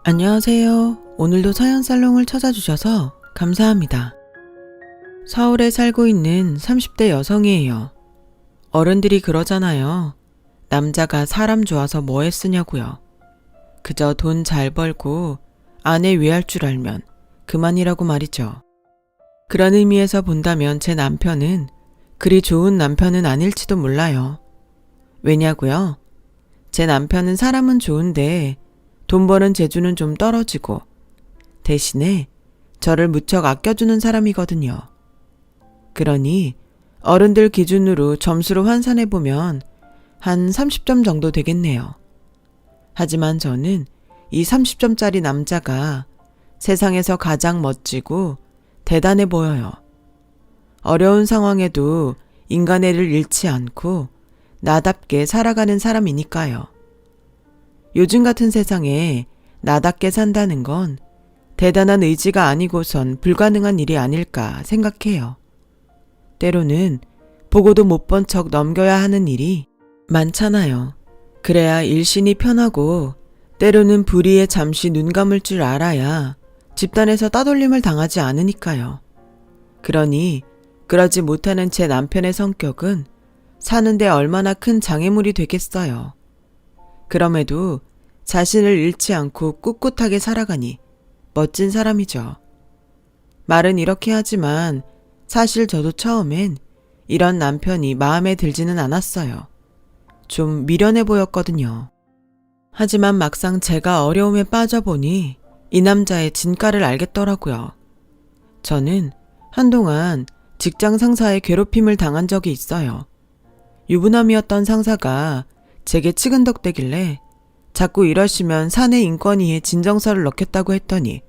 안녕하세요. 오늘도 사연살롱을 찾아주셔서 감사합니다. 서울에 살고 있는 30대 여성이에요. 어른들이 그러잖아요. 남자가 사람 좋아서 뭐 했으냐고요. 그저 돈 잘 벌고 아내 위할 줄 알면 그만이라고 말이죠. 그런 의미에서 본다면 제 남편은 그리 좋은 남편은 아닐지도 몰라요. 왜냐고요? 제 남편은 사람은 좋은데 돈 버는 재주는 좀 떨어지고 대신에 저를 무척 아껴주는 사람이거든요. 그러니 어른들 기준으로 점수로 환산해보면 한 30점 정도 되겠네요. 하지만 저는 이 30점짜리 남자가 세상에서 가장 멋지고 대단해 보여요. 어려운 상황에도 인간애를 잃지 않고 나답게 살아가는 사람이니까요. 요즘 같은 세상에 나답게 산다는 건 대단한 의지가 아니고선 불가능한 일이 아닐까 생각해요. 때로는 보고도 못 본 척 넘겨야 하는 일이 많잖아요. 그래야 일신이 편하고 때로는 불의에 잠시 눈 감을 줄 알아야 집단에서 따돌림을 당하지 않으니까요. 그러니 그러지 못하는 제 남편의 성격은 사는데 얼마나 큰 장애물이 되겠어요. 그럼에도 자신을 잃지 않고 꿋꿋하게 살아가니 멋진 사람이죠. 말은 이렇게 하지만 사실 저도 처음엔 이런 남편이 마음에 들지는 않았어요. 좀 미련해 보였거든요. 하지만 막상 제가 어려움에 빠져보니 이 남자의 진가를 알겠더라고요. 저는 한동안 직장 상사의 괴롭힘을 당한 적이 있어요. 유부남이었던 상사가 제게 치근덕대길래 자꾸 이러시면 사내 인권위에 진정서를 넣겠다고 했더니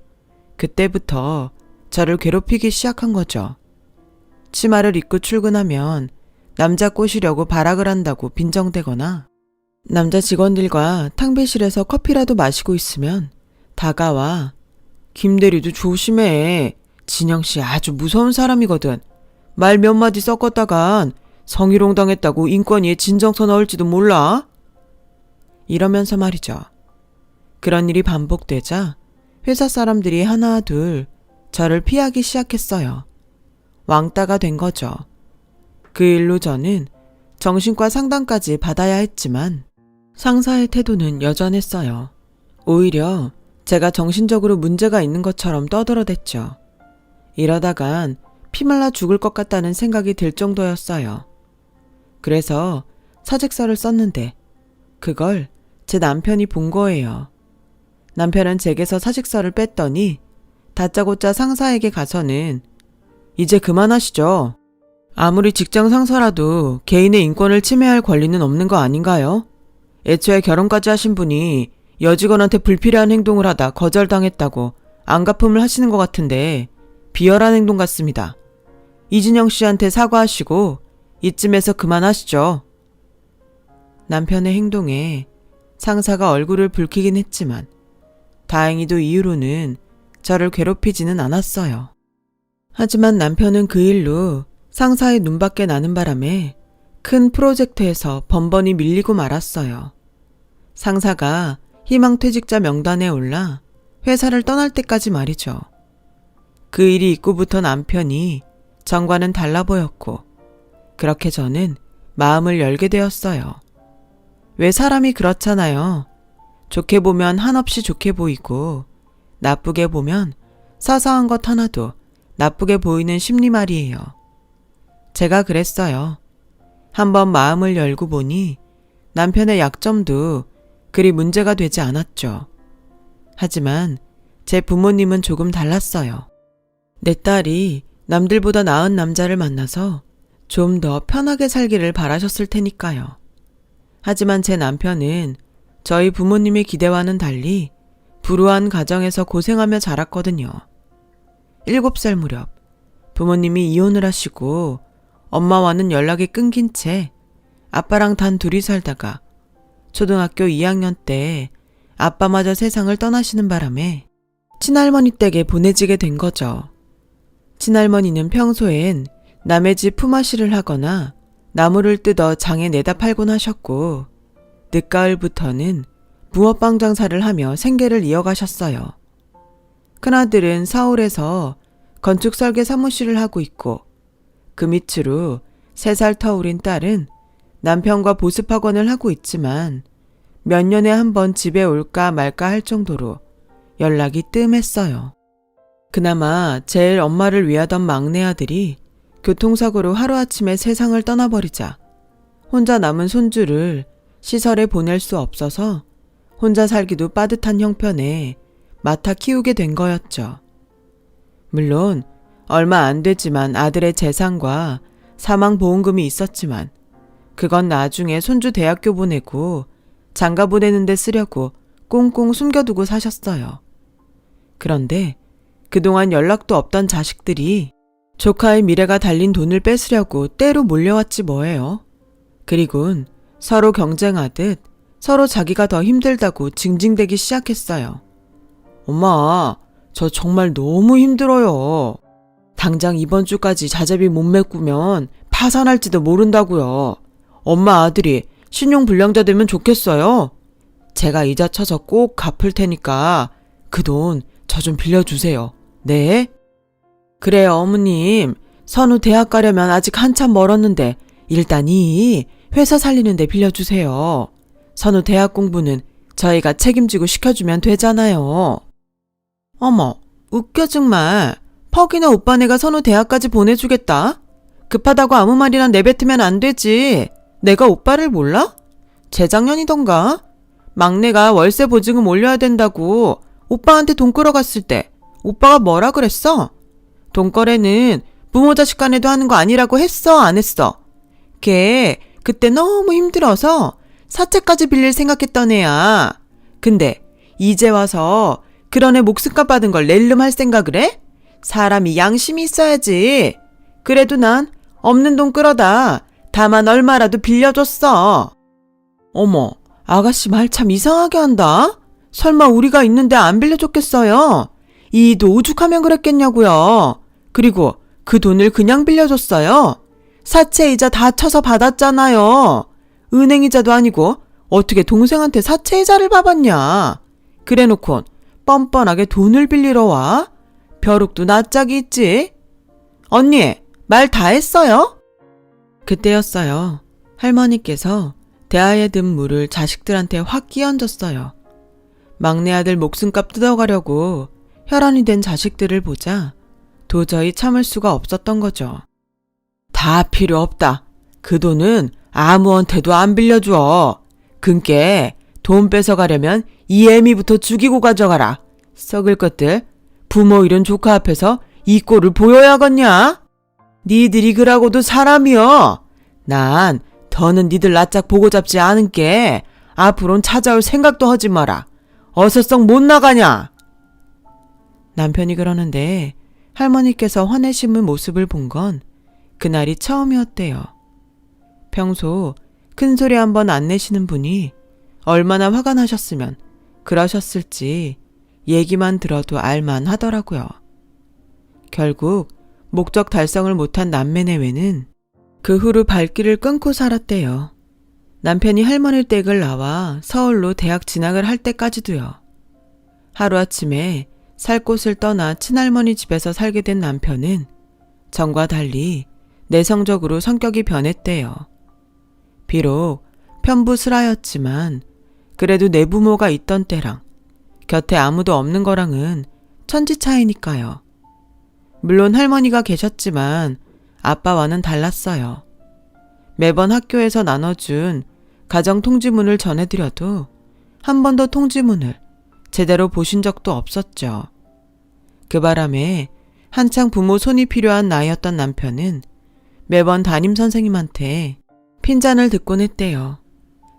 그때부터 저를 괴롭히기 시작한 거죠. 치마를 입고 출근하면 남자 꼬시려고 발악을 한다고 빈정대거나 남자 직원들과 탕비실에서 커피라도 마시고 있으면 다가와 김대리도 조심해. 진영씨 아주 무서운 사람이거든. 말 몇 마디 섞었다간 성희롱 당했다고 인권위에 진정서 넣을지도 몰라. 이러면서 말이죠. 그런 일이 반복되자 회사 사람들이 하나 둘 저를 피하기 시작했어요. 왕따가 된 거죠. 그 일로 저는 정신과 상담까지 받아야 했지만 상사의 태도는 여전했어요. 오히려 제가 정신적으로 문제가 있는 것처럼 떠들어댔죠. 이러다간 피말라 죽을 것 같다는 생각이 들 정도였어요. 그래서 사직서를 썼는데 그걸 제 남편이 본 거예요. 남편은 제게서 사직서를 뺐더니 다짜고짜 상사에게 가서는 이제 그만하시죠. 아무리 직장 상사라도 개인의 인권을 침해할 권리는 없는 거 아닌가요? 애초에 결혼까지 하신 분이 여직원한테 불필요한 행동을 하다 거절당했다고 안갚음을 하시는 것 같은데 비열한 행동 같습니다. 이진영 씨한테 사과하시고 이쯤에서 그만하시죠. 남편의 행동에 상사가 얼굴을 붉히긴 했지만 다행히도 이후로는 저를 괴롭히지는 않았어요. 하지만 남편은 그 일로 상사의 눈밖에 나는 바람에 큰 프로젝트에서 번번이 밀리고 말았어요. 상사가 희망퇴직자 명단에 올라 회사를 떠날 때까지 말이죠. 그 일이 있고부터 남편이 전과는 달라 보였고 그렇게 저는 마음을 열게 되었어요. 왜 사람이 그렇잖아요. 좋게 보면 한없이 좋게 보이고 나쁘게 보면 사소한 것 하나도 나쁘게 보이는 심리 말이에요. 제가 그랬어요. 한번 마음을 열고 보니 남편의 약점도 그리 문제가 되지 않았죠. 하지만 제 부모님은 조금 달랐어요. 내 딸이 남들보다 나은 남자를 만나서 좀 더 편하게 살기를 바라셨을 테니까요. 하지만 제 남편은 저희 부모님의 기대와는 달리 불우한 가정에서 고생하며 자랐거든요. 7살 무렵 부모님이 이혼을 하시고 엄마와는 연락이 끊긴 채 아빠랑 단 둘이 살다가 초등학교 2학년 때 아빠마저 세상을 떠나시는 바람에 친할머니 댁에 보내지게 된 거죠. 친할머니는 평소엔 남의 집 품앗이를 하거나 나무를 뜯어 장에 내다 팔곤 하셨고 늦가을부터는 붕어빵 장사를 하며 생계를 이어가셨어요. 큰아들은 서울에서 건축 설계 사무실을 하고 있고 그 밑으로 3살 터울인 딸은 남편과 보습학원을 하고 있지만 몇 년에 한 번 집에 올까 말까 할 정도로 연락이 뜸했어요. 그나마 제일 엄마를 위하던 막내 아들이 교통사고로 하루아침에 세상을 떠나버리자 혼자 남은 손주를 시설에 보낼 수 없어서 혼자 살기도 빠듯한 형편에 맡아 키우게 된 거였죠. 물론 얼마 안 되지만 아들의 재산과 사망보험금이 있었지만 그건 나중에 손주 대학교 보내고 장가 보내는 데 쓰려고 꽁꽁 숨겨두고 사셨어요. 그런데 그동안 연락도 없던 자식들이 조카의 미래가 달린 돈을 뺏으려고 때로 몰려왔지 뭐예요. 그리곤 서로 경쟁하듯 서로 자기가 더 힘들다고 징징대기 시작했어요. 엄마, 저 정말 너무 힘들어요. 당장 이번 주까지 자재비 못 메꾸면 파산할지도 모른다고요. 엄마 아들이 신용불량자 되면 좋겠어요. 제가 이자 쳐서 꼭 갚을 테니까 그 돈 저 좀 빌려주세요. 네? 그래요, 어머님. 선우 대학 가려면 아직 한참 멀었는데 일단 이 회사 살리는데 빌려주세요. 선우 대학 공부는 저희가 책임지고 시켜주면 되잖아요. 어머, 웃겨 정말. 퍽이나 오빠네가 선우 대학까지 보내주겠다? 급하다고 아무 말이나 내뱉으면 안 되지. 내가 오빠를 몰라? 재작년이던가? 막내가 월세 보증금 올려야 된다고 오빠한테 돈 끌어갔을 때 오빠가 뭐라 그랬어? 돈거래는 부모 자식 간에도 하는 거 아니라고 했어, 안 했어? 걔 그때 너무 힘들어서 사채까지 빌릴 생각했던 애야. 근데 이제 와서 그런 애 목숨값 받은 걸 낼름 할 생각을 해? 사람이 양심이 있어야지. 그래도 난 없는 돈 끌어다 다만 얼마라도 빌려줬어. 어머, 아가씨 말 참 이상하게 한다. 설마 우리가 있는데 안 빌려줬겠어요? 이도 오죽하면 그랬겠냐고요. 그리고 그 돈을 그냥 빌려줬어요. 사채이자 다 쳐서 받았잖아요. 은행이자도 아니고 어떻게 동생한테 사채이자를 받았냐. 그래놓곤 뻔뻔하게 돈을 빌리러 와? 벼룩도 낯짝이 있지. 언니, 말 다 했어요? 그때였어요. 할머니께서 대야에 든 물을 자식들한테 확 끼얹었어요. 막내 아들 목숨값 뜯어가려고 혈안이 된 자식들을 보자 도저히 참을 수가 없었던 거죠. 다 필요 없다. 그 돈은 아무한테도 안 빌려줘. 그니께 돈 뺏어가려면 이 애미부터 죽이고 가져가라. 썩을 것들. 부모 잃은 조카 앞에서 이 꼴을 보여야겠냐? 니들이 그러고도 사람이여. 난 더는 니들 낯짝 보고 잡지 않은께 앞으론 찾아올 생각도 하지 마라. 어서 썩 못 나가냐? 남편이 그러는데 할머니께서 화내심은 모습을 본 건 그날이 처음이었대요. 평소 큰소리 한번 안 내시는 분이 얼마나 화가 나셨으면 그러셨을지 얘기만 들어도 알만 하더라고요. 결국 목적 달성을 못한 남매내외는 그 후로 발길을 끊고 살았대요. 남편이 할머니 댁을 나와 서울로 대학 진학을 할 때까지도요. 하루아침에 살 곳을 떠나 친할머니 집에서 살게 된 남편은 전과 달리 내성적으로 성격이 변했대요. 비록 편부스라였지만 그래도 내 부모가 있던 때랑 곁에 아무도 없는 거랑은 천지 차이니까요. 물론 할머니가 계셨지만 아빠와는 달랐어요. 매번 학교에서 나눠준 가정 통지문을 전해드려도 한 번도 통지문을 제대로 보신 적도 없었죠. 그 바람에 한창 부모 손이 필요한 나이였던 남편은 매번 담임선생님한테 핀잔을 듣곤 했대요.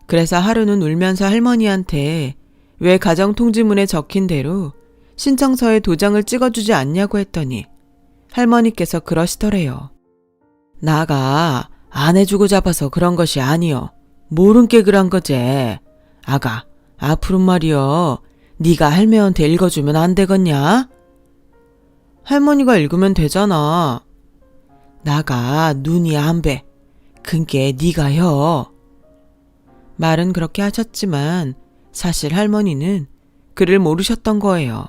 그래서 하루는 울면서 할머니한테 왜 가정통지문에 적힌 대로 신청서에 도장을 찍어주지 않냐고 했더니 할머니께서 그러시더래요. 나가 안 해주고 잡아서 그런 것이 아니여. 모른 게 그런 거지. 아가, 앞으로 말이여. 네가 할매한테 읽어주면 안 되겠냐? 할머니가 읽으면 되잖아. 나가 눈이 안 배. 그게 네가 혀. 말은 그렇게 하셨지만 사실 할머니는 그를 모르셨던 거예요.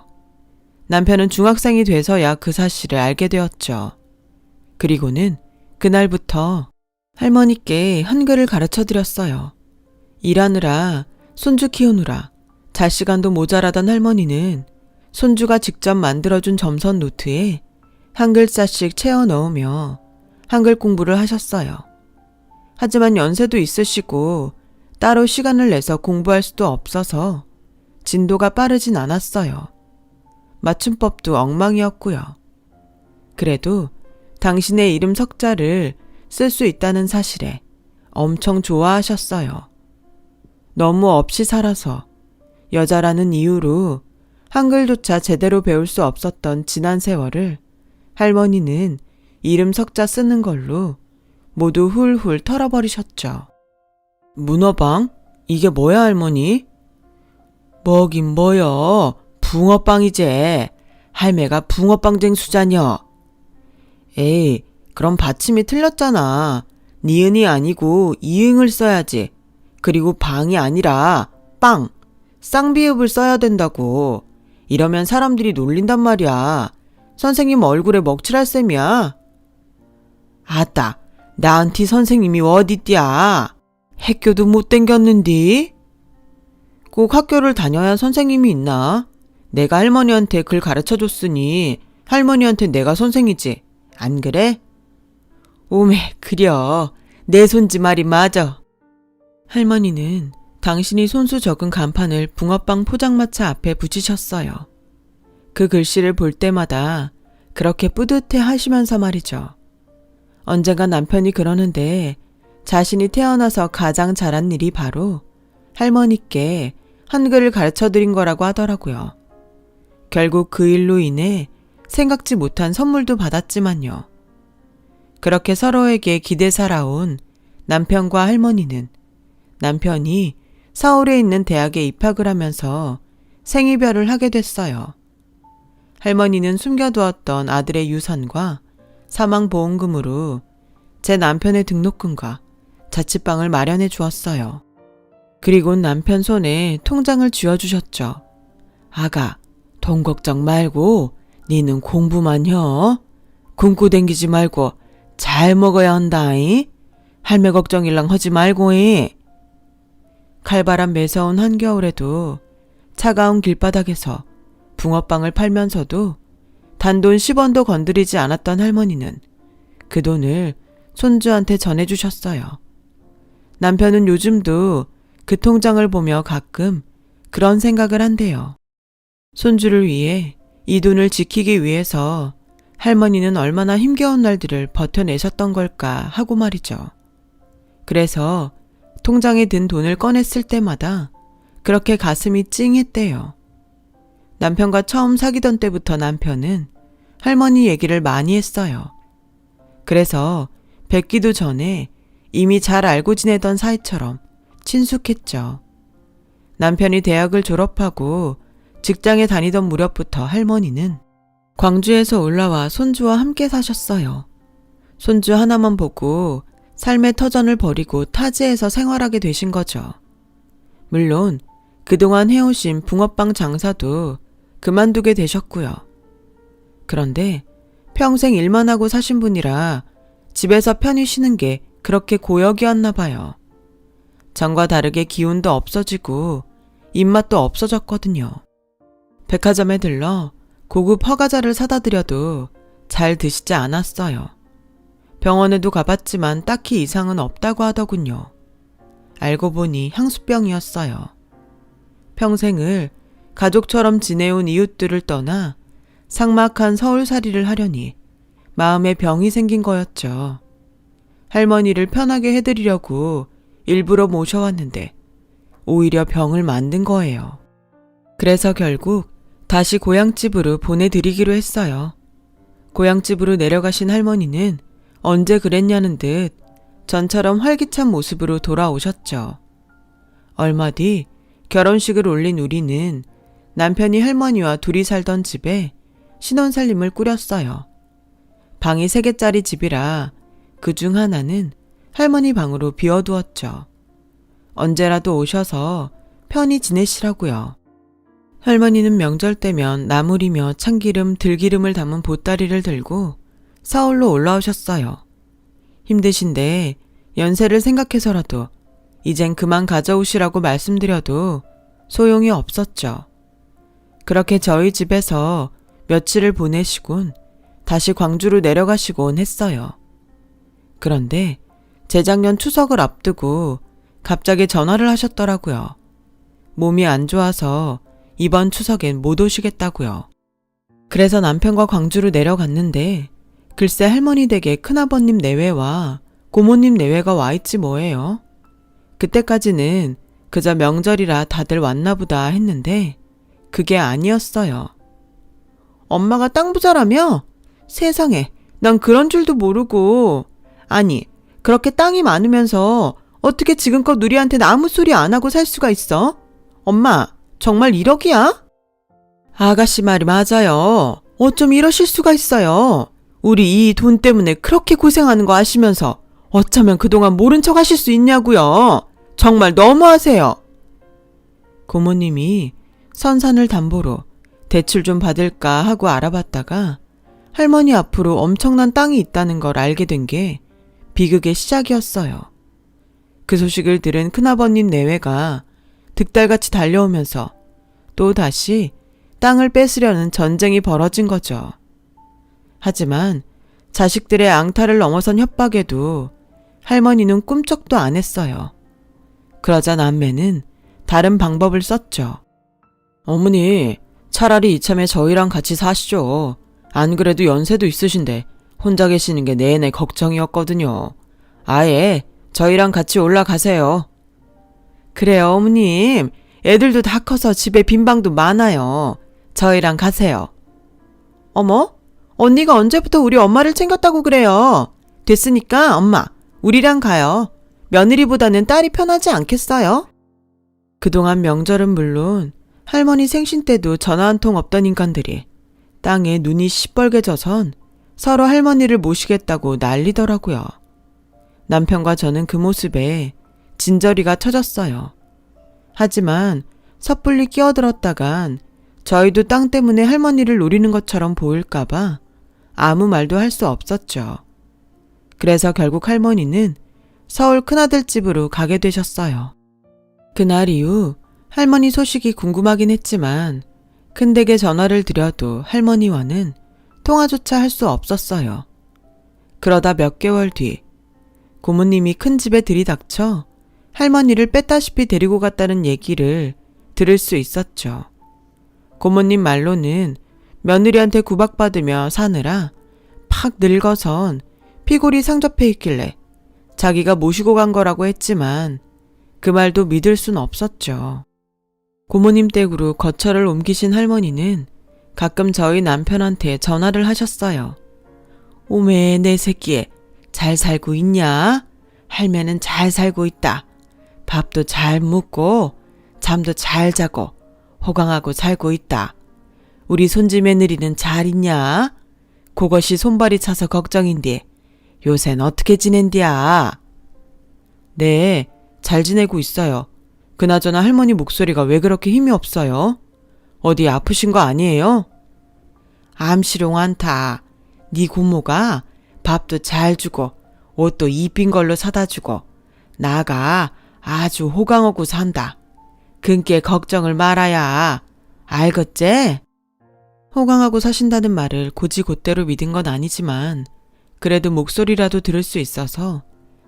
남편은 중학생이 돼서야 그 사실을 알게 되었죠. 그리고는 그날부터 할머니께 한글을 가르쳐 드렸어요. 일하느라, 손주 키우느라 잘 시간도 모자라던 할머니는 손주가 직접 만들어준 점선 노트에 한 글자씩 채워 넣으며 한글 공부를 하셨어요. 하지만 연세도 있으시고 따로 시간을 내서 공부할 수도 없어서 진도가 빠르진 않았어요. 맞춤법도 엉망이었고요. 그래도 당신의 이름 석자를 쓸 수 있다는 사실에 엄청 좋아하셨어요. 너무 없이 살아서 여자라는 이유로 한글조차 제대로 배울 수 없었던 지난 세월을 할머니는 이름 석자 쓰는 걸로 모두 훌훌 털어버리셨죠. 문어빵? 이게 뭐야 할머니? 뭐긴 뭐여. 붕어빵이제. 할매가 붕어빵 쟁수자녀. 에이, 그럼 받침이 틀렸잖아. 니은이 아니고 이응을 써야지. 그리고 방이 아니라 빵, 쌍비읍을 써야 된다고. 이러면 사람들이 놀린단 말이야. 선생님 얼굴에 먹칠할 셈이야. 아따, 나한테 선생님이 어디띠야. 학교도 못 댕겼는디? 꼭 학교를 다녀야 선생님이 있나? 내가 할머니한테 글 가르쳐줬으니 할머니한테 내가 선생이지. 안 그래? 오메, 그려. 내 손지 말이 맞아. 할머니는 당신이 손수 적은 간판을 붕어빵 포장마차 앞에 붙이셨어요. 그 글씨를 볼 때마다 그렇게 뿌듯해 하시면서 말이죠. 언젠가 남편이 그러는데 자신이 태어나서 가장 잘한 일이 바로 할머니께 한글을 가르쳐드린 거라고 하더라고요. 결국 그 일로 인해 생각지 못한 선물도 받았지만요. 그렇게 서로에게 기대 살아온 남편과 할머니는 남편이 서울에 있는 대학에 입학을 하면서 생이별을 하게 됐어요. 할머니는 숨겨두었던 아들의 유산과 사망보험금으로 제 남편의 등록금과 자취방을 마련해 주었어요. 그리고 남편 손에 통장을 쥐어주셨죠. 아가, 돈 걱정 말고 니는 공부만 혀. 굶고 댕기지 말고 잘 먹어야 한다이. 할매 걱정일랑 하지 말고이. 칼바람 매서운 한겨울에도 차가운 길바닥에서 붕어빵을 팔면서도 단돈 10원도 건드리지 않았던 할머니는 그 돈을 손주한테 전해주셨어요. 남편은 요즘도 그 통장을 보며 가끔 그런 생각을 한대요. 손주를 위해 이 돈을 지키기 위해서 할머니는 얼마나 힘겨운 날들을 버텨내셨던 걸까 하고 말이죠. 그래서 통장에 든 돈을 꺼냈을 때마다 그렇게 가슴이 찡했대요. 남편과 처음 사귀던 때부터 남편은 할머니 얘기를 많이 했어요. 그래서 뵙기도 전에 이미 잘 알고 지내던 사이처럼 친숙했죠. 남편이 대학을 졸업하고 직장에 다니던 무렵부터 할머니는 광주에서 올라와 손주와 함께 사셨어요. 손주 하나만 보고 삶의 터전을 버리고 타지에서 생활하게 되신 거죠. 물론 그동안 해오신 붕어빵 장사도 그만두게 되셨고요. 그런데 평생 일만 하고 사신 분이라 집에서 편히 쉬는 게 그렇게 고역이었나 봐요. 전과 다르게 기운도 없어지고 입맛도 없어졌거든요. 백화점에 들러 고급 허가자를 사다 드려도 잘 드시지 않았어요. 병원에도 가봤지만 딱히 이상은 없다고 하더군요. 알고 보니 향수병이었어요. 평생을 가족처럼 지내온 이웃들을 떠나 삭막한 서울살이를 하려니 마음에 병이 생긴 거였죠. 할머니를 편하게 해드리려고 일부러 모셔왔는데 오히려 병을 만든 거예요. 그래서 결국 다시 고향집으로 보내드리기로 했어요. 고향집으로 내려가신 할머니는 언제 그랬냐는 듯 전처럼 활기찬 모습으로 돌아오셨죠. 얼마 뒤 결혼식을 올린 우리는 남편이 할머니와 둘이 살던 집에 신혼살림을 꾸렸어요. 방이 3개짜리 집이라 그중 하나는 할머니 방으로 비워두었죠. 언제라도 오셔서 편히 지내시라고요. 할머니는 명절 때면 나물이며 참기름, 들기름을 담은 보따리를 들고 서울로 올라오셨어요. 힘드신데 연세를 생각해서라도 이젠 그만 가져오시라고 말씀드려도 소용이 없었죠. 그렇게 저희 집에서 며칠을 보내시곤 다시 광주로 내려가시곤 했어요. 그런데 재작년 추석을 앞두고 갑자기 전화를 하셨더라고요. 몸이 안 좋아서 이번 추석엔 못 오시겠다고요. 그래서 남편과 광주로 내려갔는데 글쎄 할머니 댁에 큰아버님 내외와 고모님 내외가 와 있지 뭐예요. 그때까지는 그저 명절이라 다들 왔나 보다 했는데 그게 아니었어요. 엄마가 땅 부자라며? 세상에, 난 그런 줄도 모르고. 아니, 그렇게 땅이 많으면서 어떻게 지금껏 우리한테는 아무 소리 안 하고 살 수가 있어? 엄마, 정말 1억이야? 아가씨 말이 맞아요. 어쩜 이러실 수가 있어요. 우리 이 돈 때문에 그렇게 고생하는 거 아시면서 어쩌면 그동안 모른 척 하실 수 있냐고요. 정말 너무하세요. 고모님이 선산을 담보로 대출 좀 받을까 하고 알아봤다가 할머니 앞으로 엄청난 땅이 있다는 걸 알게 된 게 비극의 시작이었어요. 그 소식을 들은 큰아버님 내외가 득달같이 달려오면서 또 다시 땅을 뺏으려는 전쟁이 벌어진 거죠. 하지만 자식들의 앙탈을 넘어선 협박에도 할머니는 꿈쩍도 안 했어요. 그러자 남매는 다른 방법을 썼죠. 어머니, 차라리 이참에 저희랑 같이 사시죠. 안 그래도 연세도 있으신데 혼자 계시는 게 내내 걱정이었거든요. 아예 저희랑 같이 올라가세요. 그래요, 어머님. 애들도 다 커서 집에 빈 방도 많아요. 저희랑 가세요. 어머? 언니가 언제부터 우리 엄마를 챙겼다고 그래요? 됐으니까 엄마, 우리랑 가요. 며느리보다는 딸이 편하지 않겠어요? 그동안 명절은 물론 할머니 생신 때도 전화 한 통 없던 인간들이 땅에 눈이 시뻘게 져선 서로 할머니를 모시겠다고 난리더라고요. 남편과 저는 그 모습에 진저리가 터졌어요. 하지만 섣불리 끼어들었다간 저희도 땅 때문에 할머니를 노리는 것처럼 보일까봐 아무 말도 할 수 없었죠. 그래서 결국 할머니는 서울 큰아들 집으로 가게 되셨어요. 그날 이후 할머니 소식이 궁금하긴 했지만 큰댁에 전화를 드려도 할머니와는 통화조차 할 수 없었어요. 그러다 몇 개월 뒤 고모님이 큰 집에 들이닥쳐 할머니를 뺐다시피 데리고 갔다는 얘기를 들을 수 있었죠. 고모님 말로는 며느리한테 구박받으며 사느라 팍 늙어선 피골이 상접해 있길래 자기가 모시고 간 거라고 했지만 그 말도 믿을 순 없었죠. 고모님 댁으로 거처를 옮기신 할머니는 가끔 저희 남편한테 전화를 하셨어요. 오메 내 새끼 잘 살고 있냐? 할매는 잘 살고 있다. 밥도 잘 먹고 잠도 잘 자고 호강하고 살고 있다. 우리 손지 며느리는 잘 있냐? 그것이 손발이 차서 걱정인데 요샌 어떻게 지낸디야? 네, 잘 지내고 있어요. 그나저나 할머니 목소리가 왜 그렇게 힘이 없어요? 어디 아프신 거 아니에요? 암시롱 않다. 네 고모가 밥도 잘 주고 옷도 이쁜 걸로 사다 주고 나가 아주 호강하고 산다. 그께 걱정을 말아야. 알겠제? 호강하고 사신다는 말을 곧이곧대로 믿은 건 아니지만 그래도 목소리라도 들을 수 있어서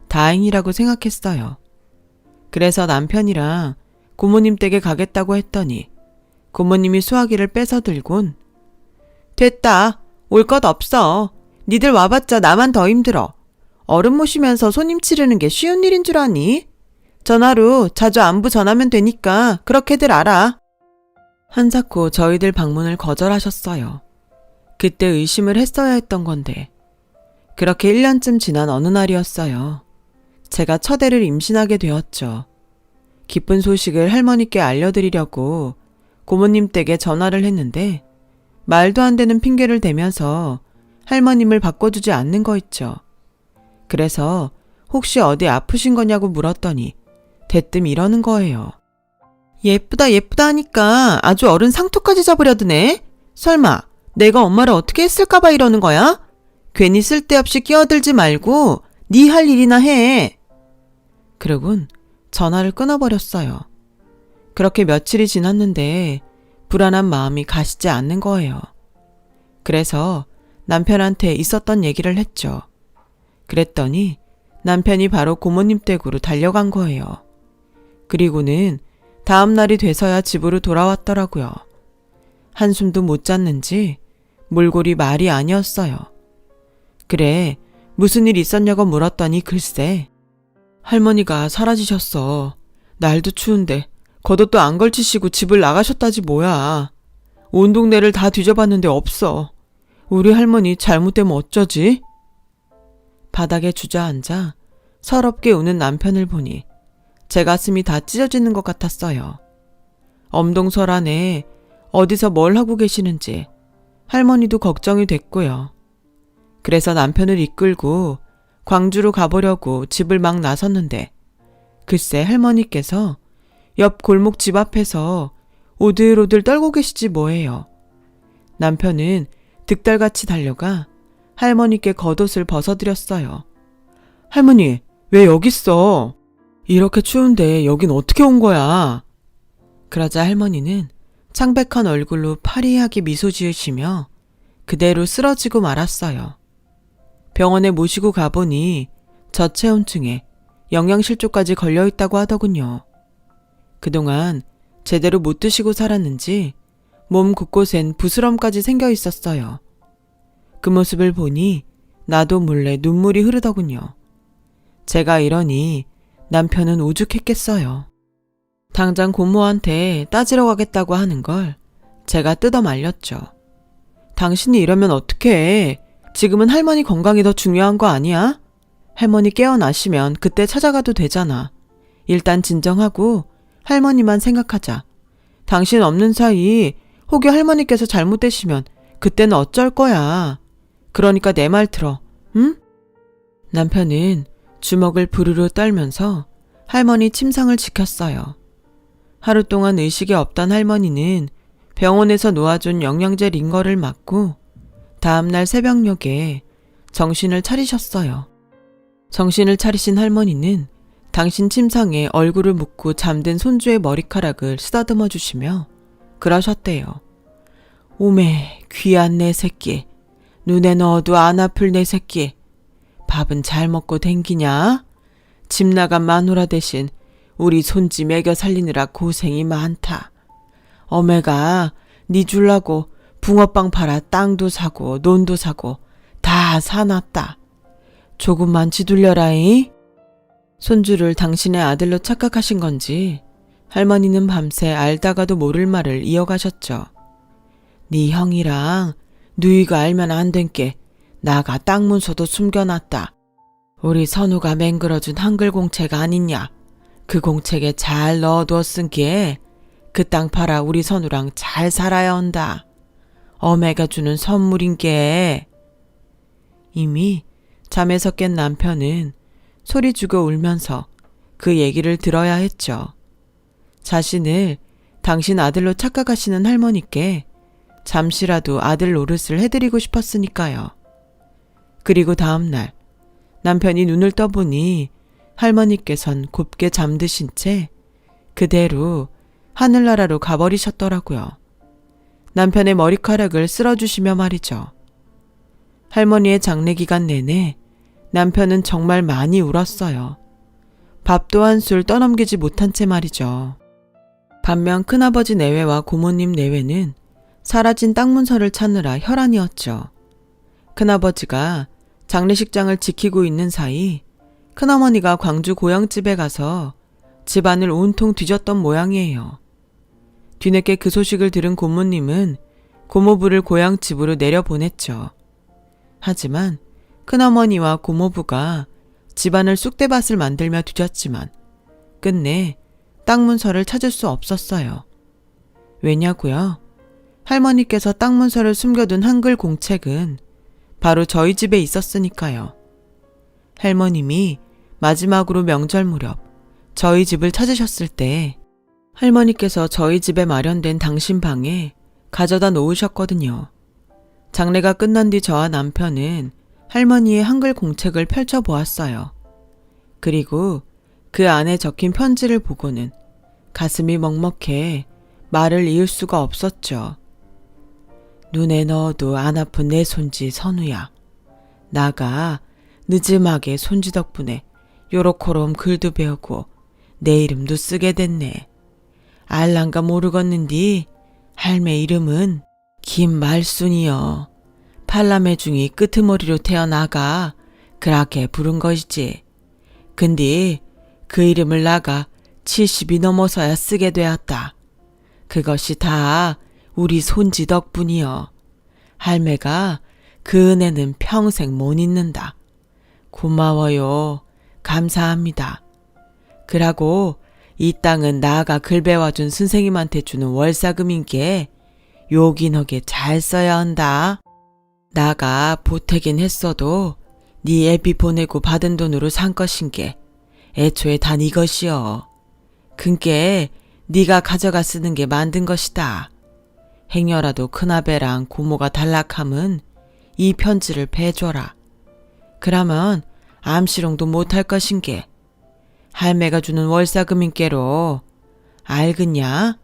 다행이라고 생각했어요. 그래서 남편이랑 고모님 댁에 가겠다고 했더니 고모님이 수화기를 뺏어 들곤 됐다. 올 것 없어. 니들 와봤자 나만 더 힘들어. 어른 모시면서 손님 치르는 게 쉬운 일인 줄 아니? 전화로 자주 안부 전하면 되니까 그렇게들 알아. 한사코 저희들 방문을 거절하셨어요. 그때 의심을 했어야 했던 건데 그렇게 1년쯤 지난 어느 날이었어요. 제가 첫 애를 임신하게 되었죠. 기쁜 소식을 할머니께 알려드리려고 고모님 댁에 전화를 했는데 말도 안 되는 핑계를 대면서 할머님을 바꿔주지 않는 거 있죠. 그래서 혹시 어디 아프신 거냐고 물었더니 대뜸 이러는 거예요. 예쁘다 예쁘다 하니까 아주 어른 상투까지 잡으려드네. 설마 내가 엄마를 어떻게 했을까봐 이러는 거야? 괜히 쓸데없이 끼어들지 말고 네 할 일이나 해. 그러곤 전화를 끊어버렸어요. 그렇게 며칠이 지났는데 불안한 마음이 가시지 않는 거예요. 그래서 남편한테 있었던 얘기를 했죠. 그랬더니 남편이 바로 고모님 댁으로 달려간 거예요. 그리고는 다음 날이 돼서야 집으로 돌아왔더라고요. 한숨도 못 잤는지 몰골이 말이 아니었어요. 그래, 무슨 일 있었냐고 물었더니 글쎄, 할머니가 사라지셨어. 날도 추운데 겉옷도 안 걸치시고 집을 나가셨다지 뭐야. 온 동네를 다 뒤져봤는데 없어. 우리 할머니 잘못되면 어쩌지? 바닥에 주저앉아 서럽게 우는 남편을 보니 제 가슴이 다 찢어지는 것 같았어요. 엄동설 안에 어디서 뭘 하고 계시는지 할머니도 걱정이 됐고요. 그래서 남편을 이끌고 광주로 가보려고 집을 막 나섰는데 글쎄 할머니께서 옆 골목 집 앞에서 오들오들 떨고 계시지 뭐예요. 남편은 득달같이 달려가 할머니께 겉옷을 벗어드렸어요. 할머니, 왜 여기 있어? 이렇게 추운데 여긴 어떻게 온 거야? 그러자 할머니는 창백한 얼굴로 파리하게 미소 지으시며 그대로 쓰러지고 말았어요. 병원에 모시고 가보니 저체온증에 영양실조까지 걸려있다고 하더군요. 그동안 제대로 못 드시고 살았는지 몸 곳곳엔 부스럼까지 생겨 있었어요. 그 모습을 보니 나도 몰래 눈물이 흐르더군요. 제가 이러니 남편은 오죽했겠어요. 당장 고모한테 따지러 가겠다고 하는 걸 제가 뜯어 말렸죠. 당신이 이러면 어떡해. 지금은 할머니 건강이 더 중요한 거 아니야? 할머니 깨어나시면 그때 찾아가도 되잖아. 일단 진정하고 할머니만 생각하자. 당신 없는 사이 혹여 할머니께서 잘못되시면 그때는 어쩔 거야. 그러니까 내 말 들어, 응? 남편은 주먹을 부르르 떨면서 할머니 침상을 지켰어요. 하루 동안 의식이 없던 할머니는 병원에서 놓아준 영양제 링거를 맞고 다음날 새벽녘에 정신을 차리셨어요. 정신을 차리신 할머니는 당신 침상에 얼굴을 묻고 잠든 손주의 머리카락을 쓰다듬어 주시며 그러셨대요. 오메 귀한 내 새끼, 눈에 넣어도 안 아플 내 새끼, 밥은 잘 먹고 댕기냐? 집 나간 마누라 대신 우리 손지 먹여 살리느라 고생이 많다. 어메가 니 줄라고 붕어빵 팔아 땅도 사고 논도 사고 다 사놨다. 조금만 지둘려라이. 손주를 당신의 아들로 착각하신 건지 할머니는 밤새 알다가도 모를 말을 이어가셨죠. 네 형이랑 누이가 알면 안 된 게 나가 땅 문서도 숨겨놨다. 우리 선우가 맹글어준 한글 공책 아니냐. 그 공책에 잘 넣어두었은 게 그 땅 팔아 우리 선우랑 잘 살아야 한다. 어메가 주는 선물인 게. 이미 잠에서 깬 남편은 소리 죽어 울면서 그 얘기를 들어야 했죠. 자신을 당신 아들로 착각하시는 할머니께 잠시라도 아들 노릇을 해드리고 싶었으니까요. 그리고 다음날 남편이 눈을 떠보니 할머니께선 곱게 잠드신 채 그대로 하늘나라로 가버리셨더라고요. 남편의 머리카락을 쓸어주시며 말이죠. 할머니의 장례 기간 내내 남편은 정말 많이 울었어요. 밥도 한술 떠넘기지 못한 채 말이죠. 반면 큰아버지 내외와 고모님 내외는 사라진 땅 문서를 찾느라 혈안이었죠. 큰아버지가 장례식장을 지키고 있는 사이 큰어머니가 광주 고향집에 가서 집안을 온통 뒤졌던 모양이에요. 뒤늦게 그 소식을 들은 고모님은 고모부를 고향집으로 내려보냈죠. 하지만 큰어머니와 고모부가 집안을 쑥대밭을 만들며 뒤졌지만 끝내 땅 문서를 찾을 수 없었어요. 왜냐고요? 할머니께서 땅 문서를 숨겨둔 한글 공책은 바로 저희 집에 있었으니까요. 할머님이 마지막으로 명절 무렵 저희 집을 찾으셨을 때 할머니께서 저희 집에 마련된 당신 방에 가져다 놓으셨거든요. 장례가 끝난 뒤 저와 남편은 할머니의 한글 공책을 펼쳐보았어요. 그리고 그 안에 적힌 편지를 보고는 가슴이 먹먹해 말을 이을 수가 없었죠. 눈에 넣어도 안 아픈 내 손지 선우야. 나가 늦음하게 손지 덕분에 요렇게럼 글도 배우고 내 이름도 쓰게 됐네. 알란가 모르겠는디 할매 이름은 김말순이여. 팔남매 중이 끄트머리로 태어나가 그렇게 부른 것이지. 근데 그 이름을 나가 70이 넘어서야 쓰게 되었다. 그것이 다 우리 손지 덕분이여. 할매가 그 은혜는 평생 못 잊는다. 고마워요. 감사합니다. 그러고 이 땅은 나가 글 배워준 선생님한테 주는 월사금인께 요긴하게 잘 써야 한다. 나가 보태긴 했어도 네 애비 보내고 받은 돈으로 산 것인게 애초에 단 이것이여. 근께 네가 가져가 쓰는 게 만든 것이다. 행여라도 큰아배랑 고모가 단락함은 이 편지를 배줘라. 그러면 암시롱도 못할 것인게 할매가 주는 월사금인께로 알겠냐?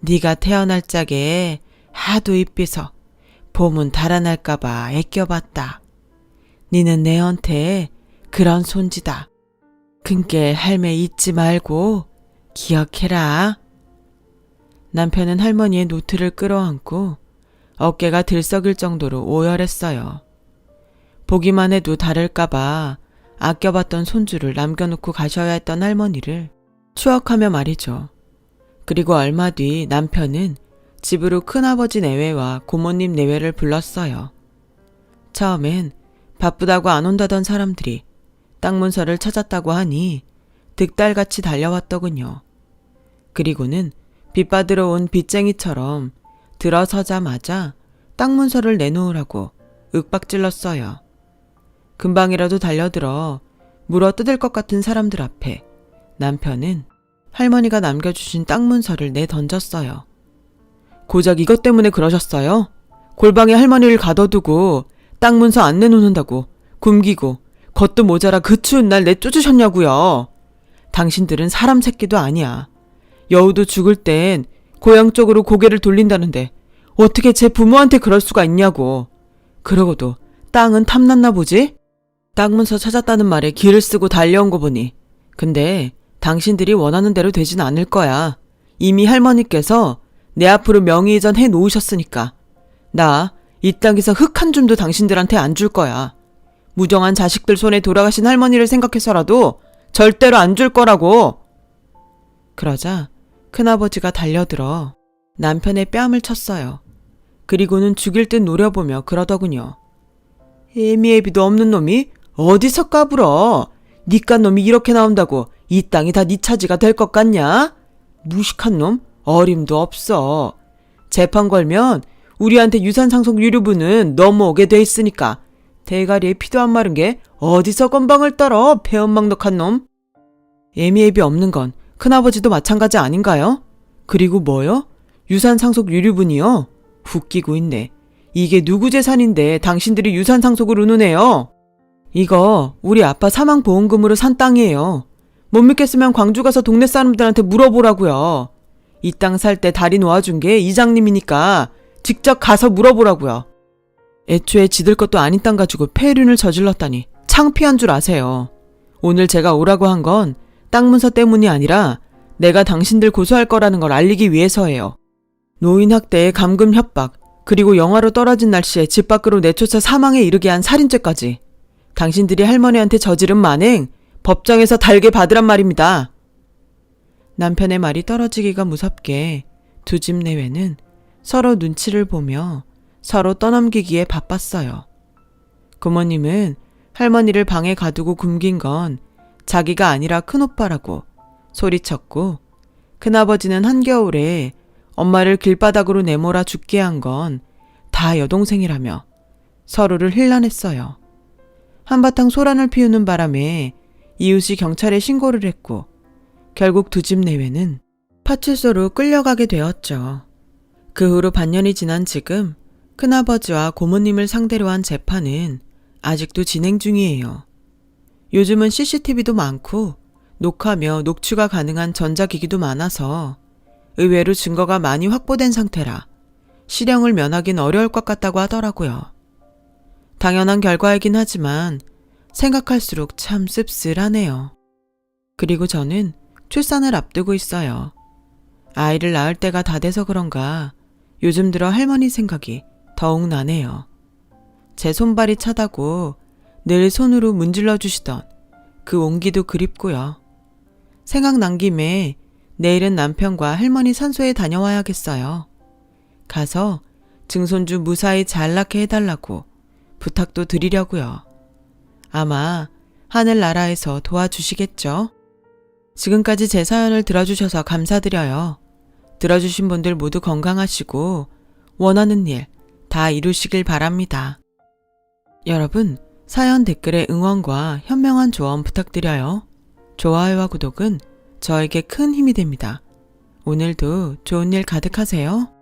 네가 태어날 적에 하도 이삐서 봄은 달아날까봐 애껴봤다. 니는 내한테 그런 손지다. 근께 할매 잊지 말고 기억해라. 남편은 할머니의 노트를 끌어안고 어깨가 들썩일 정도로 오열했어요. 보기만 해도 다를까봐 아껴봤던 손주를 남겨놓고 가셔야 했던 할머니를 추억하며 말이죠. 그리고 얼마 뒤 남편은 집으로 큰아버지 내외와 고모님 내외를 불렀어요. 처음엔 바쁘다고 안 온다던 사람들이 땅 문서를 찾았다고 하니 득달같이 달려왔더군요. 그리고는 빚받으러 온 빚쟁이처럼 들어서자마자 땅 문서를 내놓으라고 윽박질렀어요. 금방이라도 달려들어 물어 뜯을 것 같은 사람들 앞에 남편은 할머니가 남겨주신 땅 문서를 내던졌어요. 고작 이것 때문에 그러셨어요? 골방에 할머니를 가둬두고 땅 문서 안 내놓는다고 굶기고 겉도 모자라 그 추운 날 내쫓으셨냐고요. 당신들은 사람 새끼도 아니야. 여우도 죽을 땐 고향 쪽으로 고개를 돌린다는데 어떻게 제 부모한테 그럴 수가 있냐고. 그러고도 땅은 탐났나 보지? 땅 문서 찾았다는 말에 기를 쓰고 달려온 거 보니. 근데 당신들이 원하는 대로 되진 않을 거야. 이미 할머니께서 내 앞으로 명의 이전 해 놓으셨으니까. 나 이 땅에서 흙 한 줌도 당신들한테 안 줄 거야. 무정한 자식들 손에 돌아가신 할머니를 생각해서라도 절대로 안 줄 거라고. 그러자 큰아버지가 달려들어 남편의 뺨을 쳤어요. 그리고는 죽일 듯 노려보며 그러더군요. 애미애비도 없는 놈이 어디서 까불어. 니깟 놈이 이렇게 나온다고 이 땅이 다 니 차지가 될 것 같냐? 무식한 놈 어림도 없어. 재판 걸면 우리한테 유산상속 유류분은 넘어오게 돼 있으니까 대가리에 피도 안 마른 게 어디서 건방을 떨어. 배은망덕한 놈. 애미애비 없는 건 큰아버지도 마찬가지 아닌가요? 그리고 뭐요? 유산상속 유류분이요? 웃기고 있네. 이게 누구 재산인데 당신들이 유산상속을 운운해요? 이거 우리 아빠 사망보험금으로 산 땅이에요. 못 믿겠으면 광주 가서 동네 사람들한테 물어보라고요. 이 땅 살 때 다리 놓아준 게 이장님이니까 직접 가서 물어보라고요. 애초에 지들 것도 아닌 땅 가지고 폐륜을 저질렀다니 창피한 줄 아세요. 오늘 제가 오라고 한 건 땅 문서 때문이 아니라 내가 당신들 고소할 거라는 걸 알리기 위해서예요. 노인 학대에 감금 협박, 그리고 영하로 떨어진 날씨에 집 밖으로 내쫓아 사망에 이르게 한 살인죄까지 당신들이 할머니한테 저지른 만행 법정에서 달게 받으란 말입니다. 남편의 말이 떨어지기가 무섭게 두 집 내외는 서로 눈치를 보며 서로 떠넘기기에 바빴어요. 고모님은 할머니를 방에 가두고 굶긴 건 자기가 아니라 큰오빠라고 소리쳤고, 큰아버지는 한겨울에 엄마를 길바닥으로 내몰아 죽게 한 건 다 여동생이라며 서로를 힐난했어요. 한바탕 소란을 피우는 바람에 이웃이 경찰에 신고를 했고 결국 두 집 내외는 파출소로 끌려가게 되었죠. 그 후로 반년이 지난 지금 큰아버지와 고모님을 상대로 한 재판은 아직도 진행 중이에요. 요즘은 CCTV도 많고 녹화며 녹취가 가능한 전자기기도 많아서 의외로 증거가 많이 확보된 상태라 실형을 면하긴 어려울 것 같다고 하더라고요. 당연한 결과이긴 하지만 생각할수록 참 씁쓸하네요. 그리고 저는 출산을 앞두고 있어요. 아이를 낳을 때가 다 돼서 그런가 요즘 들어 할머니 생각이 더욱 나네요. 제 손발이 차다고 늘 손으로 문질러 주시던 그 온기도 그립고요. 생각난 김에 내일은 남편과 할머니 산소에 다녀와야겠어요. 가서 증손주 무사히 잘 낳게 해달라고 부탁도 드리려고요. 아마 하늘나라에서 도와주시겠죠? 지금까지 제 사연을 들어주셔서 감사드려요. 들어주신 분들 모두 건강하시고 원하는 일 다 이루시길 바랍니다. 여러분, 사연 댓글에 응원과 현명한 조언 부탁드려요. 좋아요와 구독은 저에게 큰 힘이 됩니다. 오늘도 좋은 일 가득하세요.